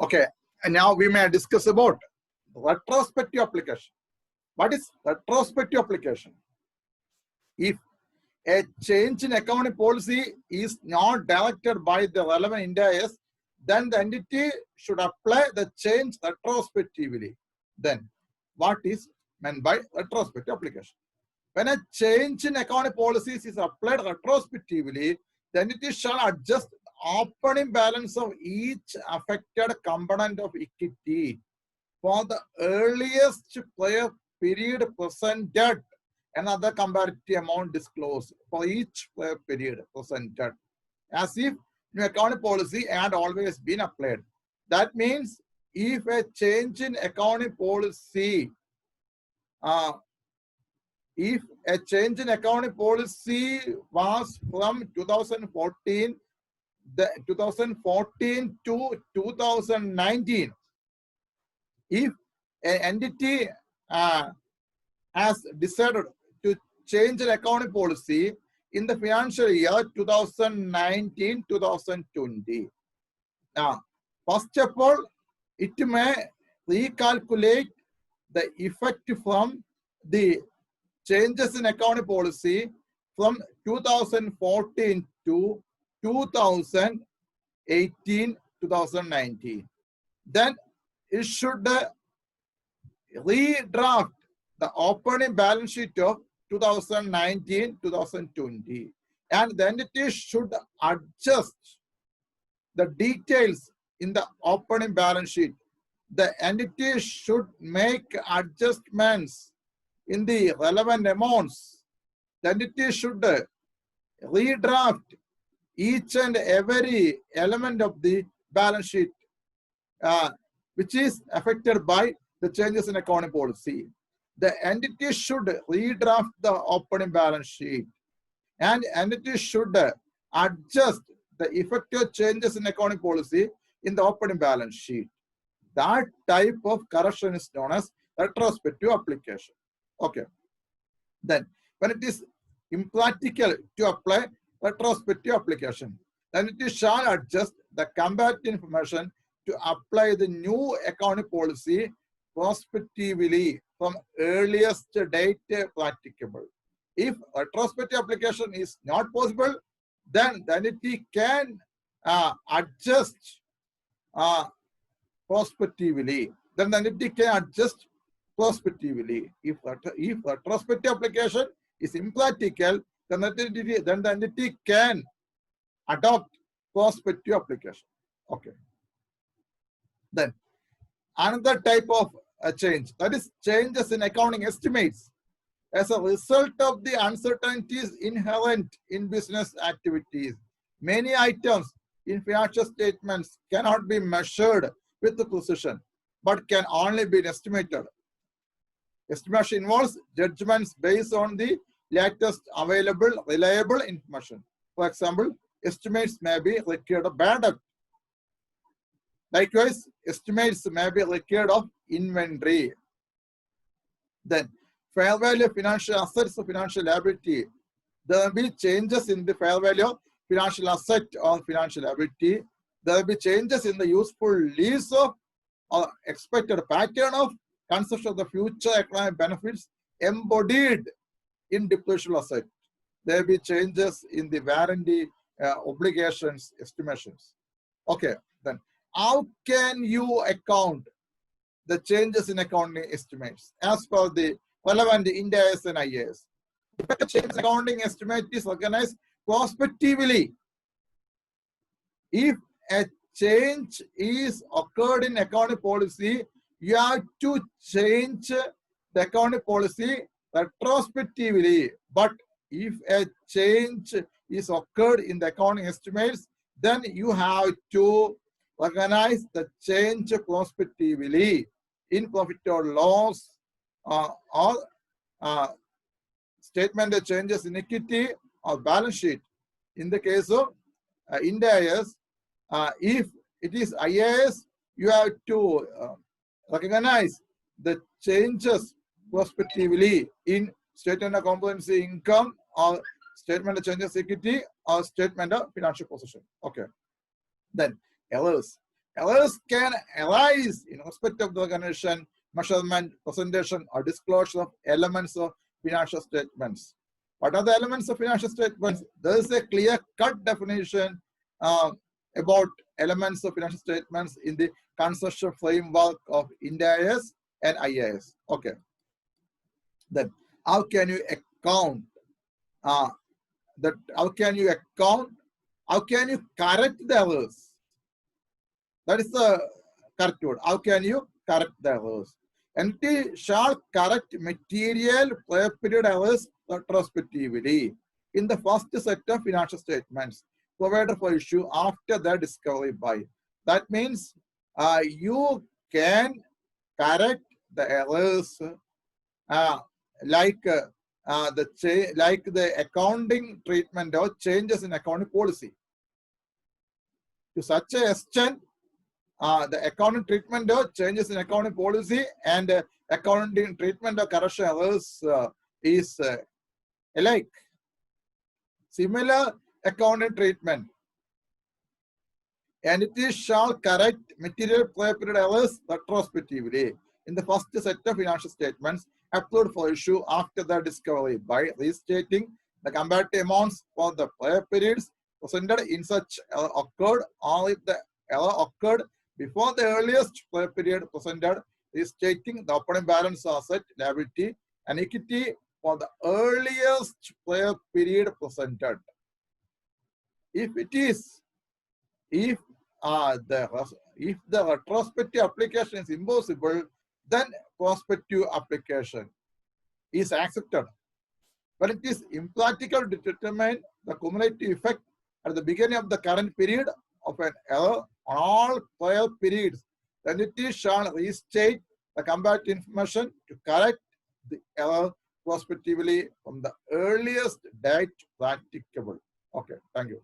Okay, and now we may discuss about retrospective application. What is retrospective application? If a change in accounting policy is not directed by the relevant Ind AS, then the entity should apply the change retrospectively. Then, what is meant by retrospective application? When a change in accounting policies is applied retrospectively, the entity shall adjust the opening balance of each affected component of equity for the earliest prior period presented, another comparative amount disclosed for each prior period presented, as if new accounting policy had always been applied. That means if a change in accounting policy, if a change in accounting policy was from 2014 to 2019, if an entity has decided to change an accounting policy in the financial year 2019-2020. Now, first of all, it may recalculate the effect from the changes in accounting policy from 2014 to 2018-2019. Then it should redraft the opening balance sheet of 2019-2020, and the entity should adjust the details in the opening balance sheet. The entity should make adjustments in the relevant amounts. The entity should redraft each and every element of the balance sheet which is affected by the changes in accounting policy. The entity should redraft the opening balance sheet, and entity should adjust the effective changes in accounting policy in the opening balance sheet. That type of correction is known as retrospective application. Okay. Then, when it is impractical to apply retrospective application, then it shall adjust the comparative information to apply the new accounting policy prospectively from earliest date practicable. If retrospective application is not possible, then the entity can adjust prospectively. Then the entity can adjust prospectively. If retrospective application is impractical, then the entity can adopt prospective application. Okay. Then another type of change, that is changes in accounting estimates as a result of the uncertainties inherent in business activities. Many items in financial statements cannot be measured with precision, but can only be estimated. Estimation involves judgments based on the latest available reliable information. For example, estimates may be required of bad debt. Likewise, estimates may be required of inventory. Then, fair value of financial assets or financial liability. There will be changes in the fair value of financial asset or financial liability. There will be changes in the useful lives of or expected pattern of consumption of the future economic benefits embodied in depreciable asset. There will be changes in the warranty obligations estimations. Okay, then how can you account the changes in accounting estimates as per the relevant Ind AS and IAS? The change in accounting estimate is recognized prospectively. If a change is occurred in accounting policy, you have to change the accounting policy retrospectively. But if a change is occurred in the accounting estimates, then you have to recognize the change prospectively in profit or loss or statement of changes in equity or balance sheet. In the case of Ind AS, if it is IAS, you have to recognize the changes prospectively in statement of comprehensive income or statement of changes equity or statement of financial position. Okay. Then errors. errors can arise in respect of the organization, measurement, presentation, or disclosure of elements of financial statements. What are the elements of financial statements? There is a clear-cut definition about elements of financial statements in the conceptual framework of Ind AS and IAS. Okay. Then, how can you account that? How can you account? How can you correct the errors? That is the correct word. How can you correct the errors? Entity shall correct material prior period errors retrospectively in the first set of financial statements provided for issue after the discovery by. That means you can correct the errors like the accounting treatment or changes in accounting policy. To such a extent, the accounting treatment or changes in accounting policy and accounting treatment or correction errors is alike. Similar accounting treatment. Entities shall correct material prior period errors retrospectively in the first set of financial statements approved for issue after the discovery by restating the comparative amounts for the prior periods presented in such error occurred, or if the error occurred before the earliest prior period presented, restating the opening balance asset, liability, and equity for the earliest prior period presented. If the retrospective application is impossible, then prospective application is accepted. But it is impractical to determine the cumulative effect at the beginning of the current period of an error on all prior periods. The entity shall restate the comparative information to correct the error prospectively from the earliest date practicable. Okay, thank you.